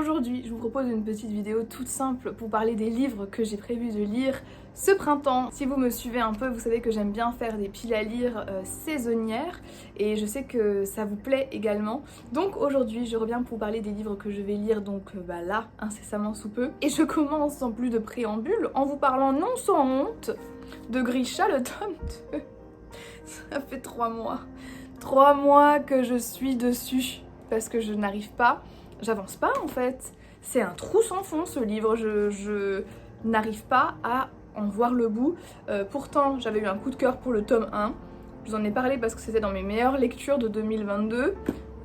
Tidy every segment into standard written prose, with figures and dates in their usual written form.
Aujourd'hui, je vous propose une petite vidéo toute simple pour parler des livres que j'ai prévu de lire ce printemps. Si vous me suivez un peu, vous savez que j'aime bien faire des piles à lire saisonnières et je sais que ça vous plaît également. Donc aujourd'hui, je reviens pour parler des livres que je vais lire là, incessamment sous peu. Et je commence sans plus de préambule en vous parlant non sans honte de Grisha le tome 2. Ça fait 3 mois. 3 mois que je suis dessus parce que je n'arrive pas. J'avance pas en fait, c'est un trou sans fond ce livre, je n'arrive pas à en voir le bout. Pourtant j'avais eu un coup de cœur pour le tome 1, je vous en ai parlé parce que c'était dans mes meilleures lectures de 2022.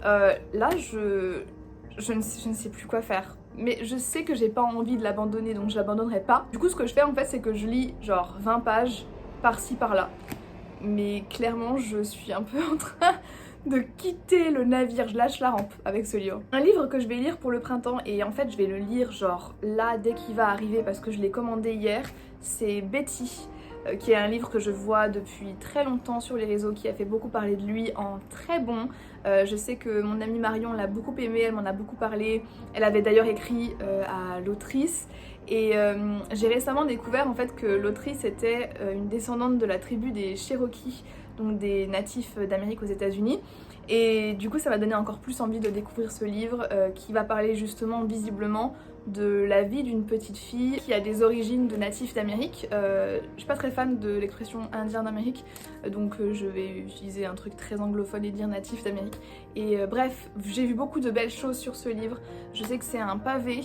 Là je ne sais plus quoi faire, mais je sais que j'ai pas envie de l'abandonner donc je l'abandonnerai pas. Du coup ce que je fais en fait c'est que je lis genre 20 pages par-ci par-là, mais clairement je suis un peu en train de quitter le navire, je lâche la rampe avec ce livre. Un livre que je vais lire pour le printemps et en fait je vais le lire genre là dès qu'il va arriver parce que je l'ai commandé hier, c'est Betty, qui est un livre que je vois depuis très longtemps sur les réseaux, qui a fait beaucoup parler de lui en très bon. Je sais que mon amie Marion l'a beaucoup aimé, elle m'en a beaucoup parlé, elle avait d'ailleurs écrit à l'autrice. Et j'ai récemment découvert en fait que l'autrice était une descendante de la tribu des Cherokees, donc des natifs d'Amérique aux États-Unis. Et du coup ça m'a donné encore plus envie de découvrir ce livre qui va parler justement visiblement de la vie d'une petite fille qui a des origines de natifs d'Amérique. Je suis pas très fan de l'expression indien d'Amérique, donc je vais utiliser un truc très anglophone et dire natif d'Amérique. Et bref, j'ai vu beaucoup de belles choses sur ce livre, je sais que c'est un pavé.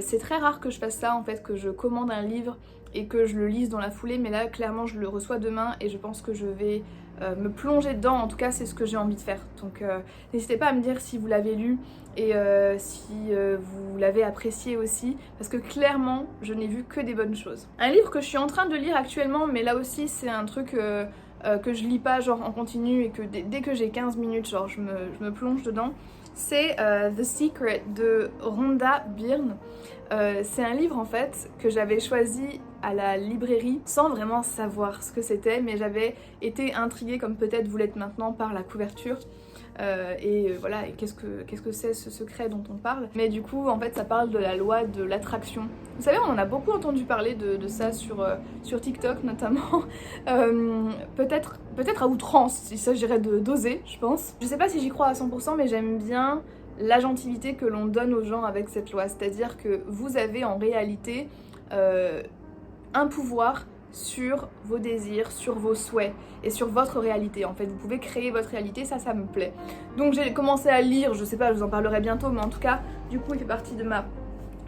C'est très rare que je fasse ça en fait, que je commande un livre et que je le lise dans la foulée, mais là clairement je le reçois demain et je pense que je vais me plonger dedans, en tout cas c'est ce que j'ai envie de faire. Donc n'hésitez pas à me dire si vous l'avez lu et si vous l'avez apprécié aussi, parce que clairement je n'ai vu que des bonnes choses. Un livre que je suis en train de lire actuellement, mais là aussi c'est un truc que je lis pas genre en continu et que dès que j'ai 15 minutes genre je me plonge dedans, c'est The Secret de Rhonda Byrne. C'est un livre en fait que j'avais choisi à la librairie sans vraiment savoir ce que c'était, mais j'avais été intriguée comme peut-être vous l'êtes maintenant par la couverture. Voilà, et qu'est-ce que c'est ce secret dont on parle. Mais du coup en fait ça parle de la loi de l'attraction. Vous savez, on en a beaucoup entendu parler de ça sur TikTok notamment. Peut-être à outrance, il s'agirait de doser je pense. Je sais pas si j'y crois à 100%, mais j'aime bien l'agentivité que l'on donne aux gens avec cette loi. C'est-à-dire que vous avez en réalité un pouvoir sur vos désirs, sur vos souhaits et sur votre réalité. En fait, vous pouvez créer votre réalité, ça me plaît. Donc j'ai commencé à lire, je sais pas, je vous en parlerai bientôt, mais en tout cas, du coup, il fait partie de ma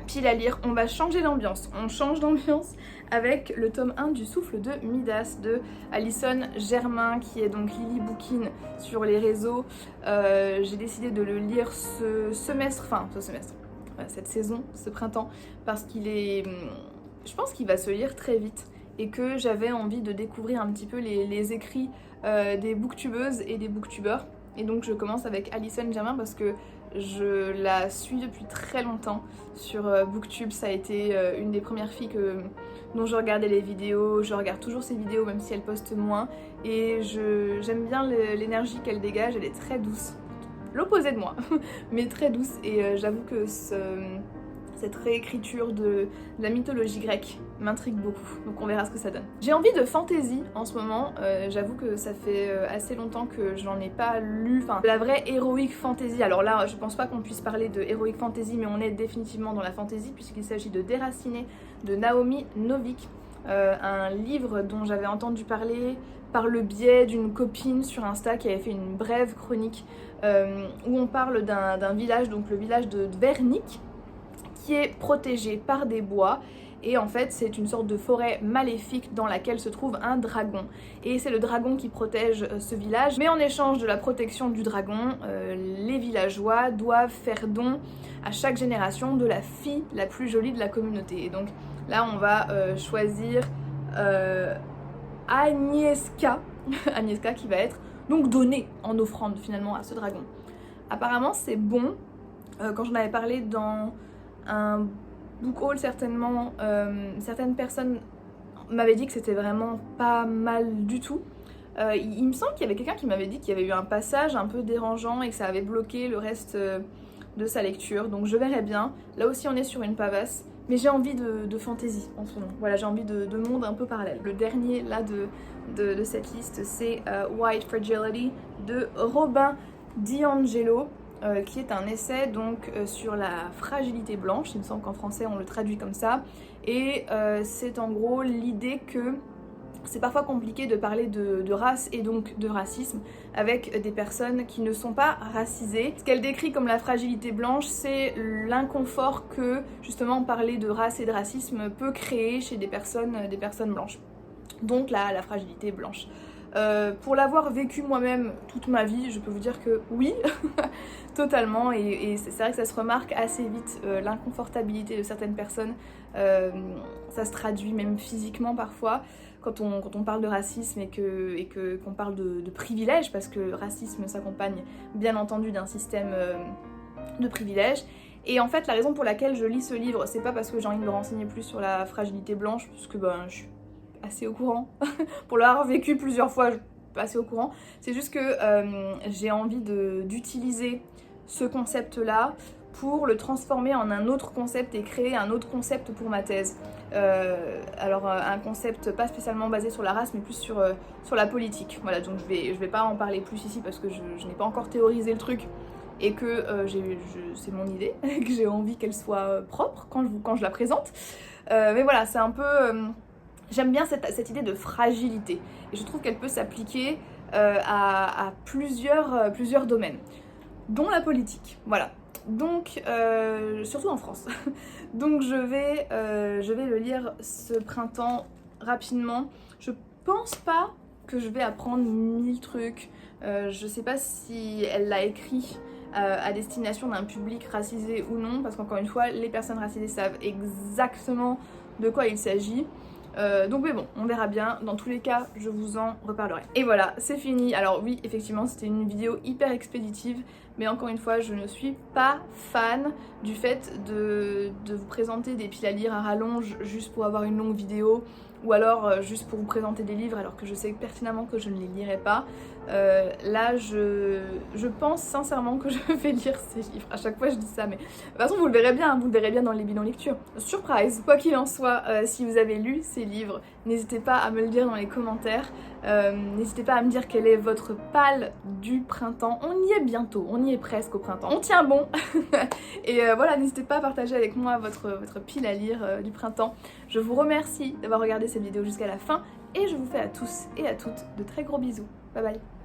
pile à lire. On va changer d'ambiance, on change d'ambiance avec le tome 1 du Souffle de Midas de Alison Germain, qui est donc Lily Bookin sur les réseaux. J'ai décidé de le lire cette saison, ce printemps, parce qu'il est... Je pense qu'il va se lire très vite et que j'avais envie de découvrir un petit peu les écrits des booktubeuses et des booktubeurs. Et donc je commence avec Alison Germain parce que je la suis depuis très longtemps sur Booktube. Ça a été une des premières filles dont je regardais les vidéos. Je regarde toujours ses vidéos même si elle poste moins. Et j'aime bien l'énergie qu'elle dégage, elle est très douce. L'opposé de moi, mais très douce. Et j'avoue que cette réécriture de la mythologie grecque m'intrigue beaucoup, donc on verra ce que ça donne. J'ai envie de fantasy en ce moment, j'avoue que ça fait assez longtemps que j'en ai pas lu, enfin la vraie heroic fantasy. Alors là je pense pas qu'on puisse parler de heroic fantasy, mais on est définitivement dans la fantasy puisqu'il s'agit de Déraciné de Naomi Novik, un livre dont j'avais entendu parler par le biais d'une copine sur Insta qui avait fait une brève chronique où on parle d'un village, donc le village de Vernik, qui est protégé par des bois. Et en fait c'est une sorte de forêt maléfique dans laquelle se trouve un dragon. Et c'est le dragon qui protège ce village. Mais en échange de la protection du dragon, les villageois doivent faire don à chaque génération de la fille la plus jolie de la communauté. Et donc là on va choisir Agnieszka, Agnieszka qui va être donc donnée en offrande finalement à ce dragon. Apparemment c'est bon, quand j'en avais parlé dans un book haul certainement, certaines personnes m'avaient dit que c'était vraiment pas mal du tout. Il me semble qu'il y avait quelqu'un qui m'avait dit qu'il y avait eu un passage un peu dérangeant et que ça avait bloqué le reste de sa lecture, donc je verrai bien. Là aussi on est sur une pavasse, mais j'ai envie de fantaisie en ce moment. Voilà, j'ai envie de monde un peu parallèle. Le dernier là de cette liste, c'est White Fragility de Robin DiAngelo, qui est un essai donc sur la fragilité blanche. Il me semble qu'en français on le traduit comme ça, et c'est en gros l'idée que c'est parfois compliqué de parler de race et donc de racisme avec des personnes qui ne sont pas racisées. Ce qu'elle décrit comme la fragilité blanche, c'est l'inconfort que justement parler de race et de racisme peut créer chez des personnes blanches. Donc la fragilité blanche. Pour l'avoir vécu moi-même toute ma vie, je peux vous dire que oui, totalement, et c'est vrai que ça se remarque assez vite, l'inconfortabilité de certaines personnes, ça se traduit même physiquement parfois quand on parle de racisme et qu'on parle de privilèges, parce que le racisme s'accompagne bien entendu d'un système de privilèges. Et en fait la raison pour laquelle je lis ce livre, c'est pas parce que j'ai envie de me renseigner plus sur la fragilité blanche, parce que je suis assez au courant, pour l'avoir vécu plusieurs fois, je suis assez au courant, c'est juste que j'ai envie d'utiliser ce concept-là pour le transformer en un autre concept et créer un autre concept pour ma thèse. Alors un concept pas spécialement basé sur la race, mais plus sur la politique. Voilà, donc je vais pas en parler plus ici parce que je n'ai pas encore théorisé le truc et que c'est mon idée, que j'ai envie qu'elle soit propre quand je la présente. Mais voilà, c'est un peu... J'aime bien cette idée de fragilité et je trouve qu'elle peut s'appliquer à plusieurs domaines, dont la politique, voilà. Donc, surtout en France. Donc je vais le lire ce printemps rapidement. Je pense pas que je vais apprendre 1000 trucs. Je sais pas si elle l'a écrit à destination d'un public racisé ou non, parce qu'encore une fois, les personnes racisées savent exactement de quoi il s'agit. Donc mais bon, on verra bien, dans tous les cas je vous en reparlerai. Et voilà, c'est fini. Alors oui, effectivement c'était une vidéo hyper expéditive, mais encore une fois je ne suis pas fan du fait de vous présenter des piles à lire à rallonge juste pour avoir une longue vidéo, ou alors juste pour vous présenter des livres alors que je sais pertinemment que je ne les lirai pas. Là je pense sincèrement que je vais lire ces livres. À chaque fois je dis ça, mais de toute façon vous le verrez bien, dans les bilans lecture. Surprise! Quoi qu'il en soit, si vous avez lu ces livres, n'hésitez pas à me le dire dans les commentaires. N'hésitez pas à me dire quelle est votre palle du printemps. On y est bientôt, on y est presque au printemps. On tient bon. Et voilà, n'hésitez pas à partager avec moi votre pile à lire du printemps. Je vous remercie d'avoir regardé cette vidéo jusqu'à la fin et je vous fais à tous et à toutes de très gros bisous. Bye bye.